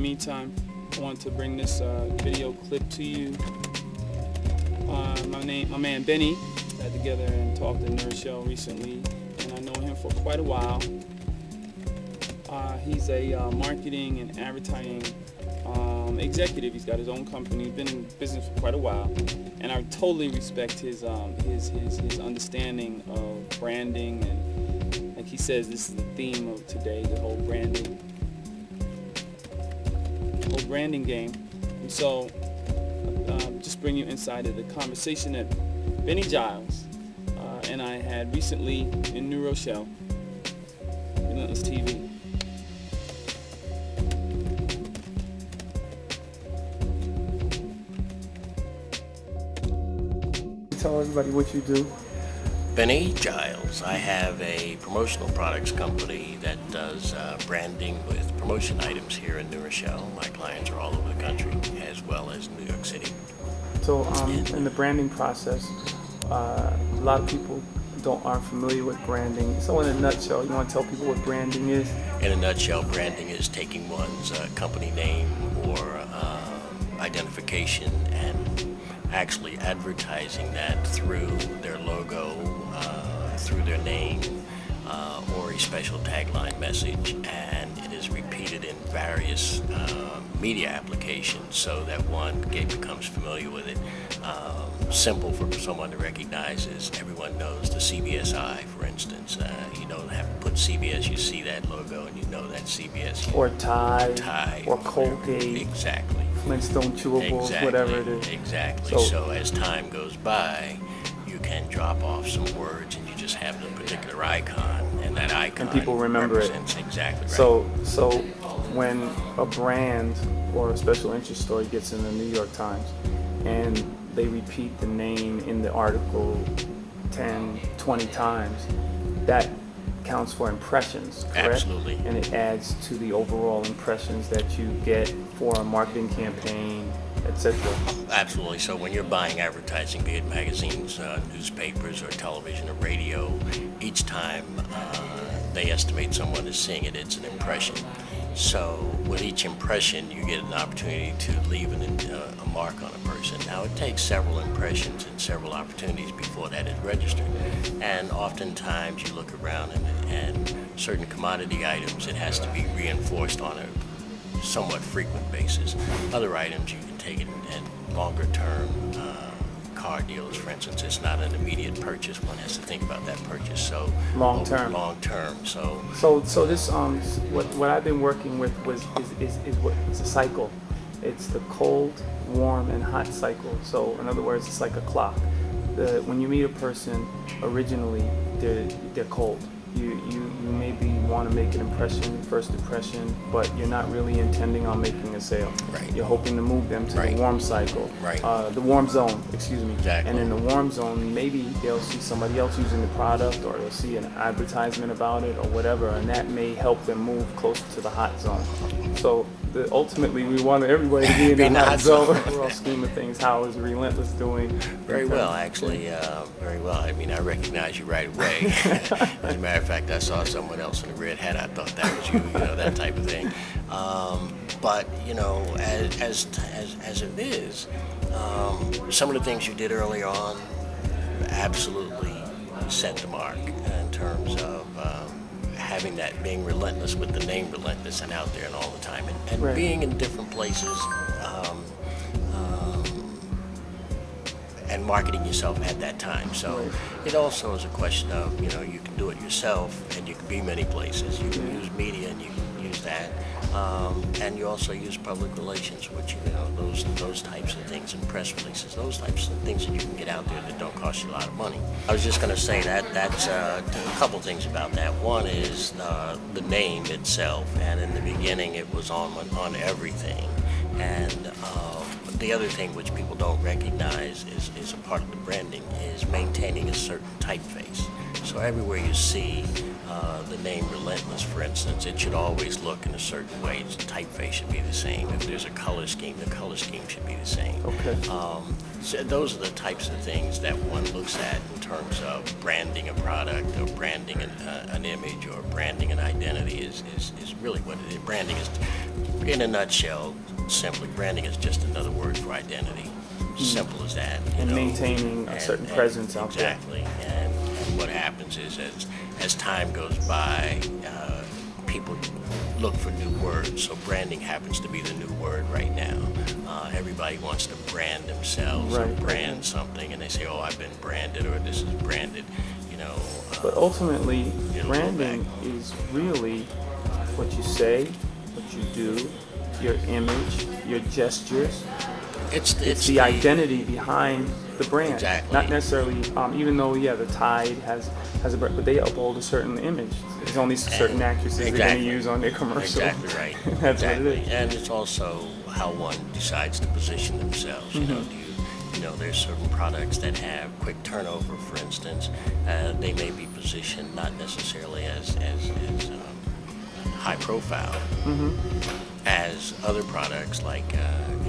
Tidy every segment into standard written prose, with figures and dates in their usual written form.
meantime, I want to bring this video clip to you. My man Benny got together and talked to ROchelle recently, and I know him for quite a while. He's a marketing and advertising executive. He's got his own company. He's been in business for quite a while, and I totally respect his understanding of branding, and like he says, this is the theme of today, the whole branding game. And so, just bring you inside of the conversation that Benny Giles and I had recently in ROchelle, Relentless TV. Tell everybody what you do. Benny Giles. I have a promotional products company that does branding with promotion items here in ROchelle. My clients are all over the country as well as New York City. So in the branding process, a lot of people aren't familiar with branding. So in a nutshell, you want to tell people what branding is? In a nutshell, branding is taking one's company name or identification and actually advertising that through their logo, through their name, or a special tagline message, and it is repeated in various media applications so that one becomes familiar with it. Simple for someone to recognize is everyone knows the CBSI, for instance. You don't have to put CBS, you see that logo and you know that CBS. Or Tide, or Colgate. Exactly. Flintstone chewables, whatever it is. Exactly. So as time goes by, you can drop off some words and you just have the particular icon, and that icon and people remember represents it. Exactly right. So when a brand or a special interest story gets in the New York Times and they repeat the name in the article 10, 20 times, that counts for impressions, correct? Absolutely. And it adds to the overall impressions that you get for a marketing campaign, etc. Absolutely. So when you're buying advertising, be it magazines, newspapers, or television or radio, each time they estimate someone is seeing it, it's an impression. So with each impression, you get an opportunity to leave a mark on a person. Now, it takes several impressions and several opportunities before that is registered. And oftentimes, you look around and certain commodity items, it has to be reinforced on a somewhat frequent basis. Other items, you can take it in longer term. Car dealers, for instance, it's not an immediate purchase. One has to think about that purchase. So long term. So this what I've been working with is a cycle. It's the cold, warm, and hot cycle. So in other words, it's like a clock. When you meet a person, originally they're cold. You maybe want to make an impression, first impression, but you're not really intending on making a sale. Right. You're hoping to move them to the warm cycle, right. The warm zone, excuse me. Exactly. And in the warm zone, maybe they'll see somebody else using the product, or they'll see an advertisement about it, or whatever, and that may help them move closer to the hot zone. So ultimately, we want everybody to be in the hot zone. Overall scheme of things, how is Relentless doing? Very well, actually, very well. I mean, I recognize you right away. As a matter of fact, I saw someone else in a red hat. I thought that was you, that type of thing. But as it is, some of the things you did early on absolutely set the mark in terms of having that, being relentless with the name Relentless and out there and all the time, and right. being in different places. And marketing yourself at that time. So right. It also is a question of, you can do it yourself and you can be many places. You can use media and you can use that. And you also use public relations, which, those types of things, and press releases, those types of things that you can get out there that don't cost you a lot of money. I was just going to say that's a couple things about that. One is the name itself, and in the beginning it was on everything. And the other thing which people don't recognize is a part of the branding is maintaining a certain typeface. So everywhere you see the name Relentless, for instance, it should always look in a certain way. The typeface should be the same. If there's a color scheme, the color scheme should be the same. Okay. So those are the types of things that one looks at in terms of branding a product, or branding an image, or branding an identity is really what it is. Branding is in a nutshell, simply, branding is just another word for identity. Simple as that. And maintaining a certain presence out there. Exactly. And what happens is, as time goes by, people look for new words. So branding happens to be the new word right now. Everybody wants to brand themselves or brand something, and they say, "Oh, I've been branded," or "This is branded." But ultimately, branding is really what you say, what you do, your image, your gestures. It's the identity behind the brand. Exactly. Not necessarily, even though, the Tide has a brand, but they uphold a certain image. There's only certain actresses they're going to use on their commercial. Exactly right. That's exactly. what it is. And it's also how one decides to position themselves. There's certain products that have quick turnover, for instance. They may be positioned not necessarily as high profile as other products, like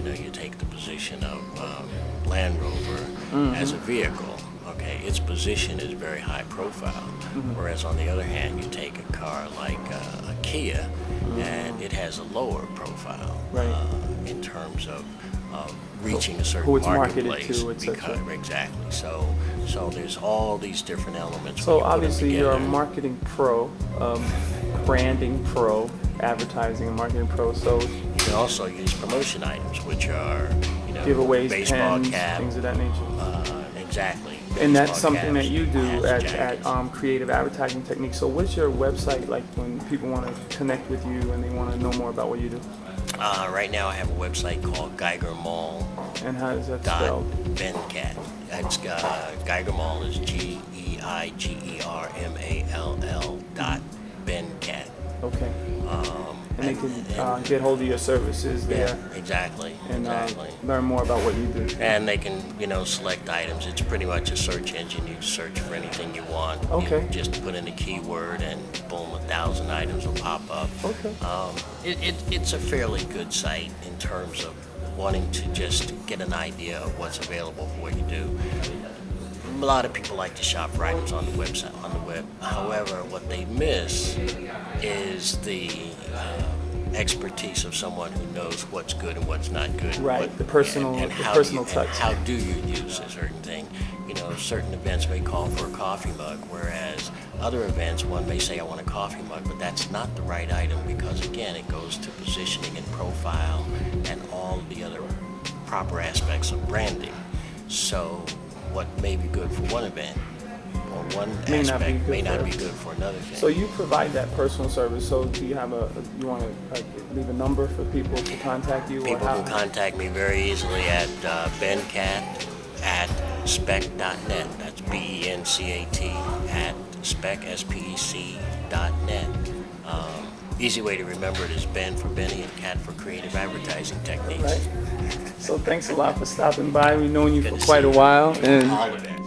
you take the position of Land Rover as a vehicle. Okay, its position is very high profile, whereas on the other hand, you take a car like a Kia, and it has a lower profile in terms of reaching a certain who it's marketplace. marketed to, etc. Exactly. So there's all these different elements. So obviously you're a marketing pro, branding pro, advertising and marketing pro. So you can also use promotion items, which are giveaways, baseball pens, cap, things of that nature. Exactly. And that's Baseball something that caps, you do hats, at jackets. Creative Advertising Techniques. So what's your website like when people want to connect with you and they want to know more about what you do? Right now I have a website called Geiger Mall. And how is that spelled? Bencat. It's Geiger Mall is GeigerMall.Bencat. Okay. And they can get hold of your services there. Yeah, exactly. And learn more about what you do. And they can, select items. It's pretty much a search engine. You search for anything you want. Okay. You just put in a keyword and boom, 1,000 items will pop up. Okay. It's a fairly good site in terms of wanting to just get an idea of what's available for what you do. A lot of people like to shop for items on the website, on the web. However, what they miss is the expertise of someone who knows what's good and what's not good. Right, the personal touch. And how do you use a certain thing? Certain events may call for a coffee mug, whereas other events, one may say, I want a coffee mug, but that's not the right item because, again, it goes to positioning and profile and all the other proper aspects of branding. So what may be good for one event or one aspect may not be good for another thing. So you provide that personal service. So do you have you want to leave a number for people to contact you? People can contact me very easily at bencat@spec.net. That's BENCAT at spec.net. Easy way to remember it is Ben for Benny and Cat for Creative Advertising Techniques. Right. So thanks a lot for stopping by. We've known you for quite a while. And all of it.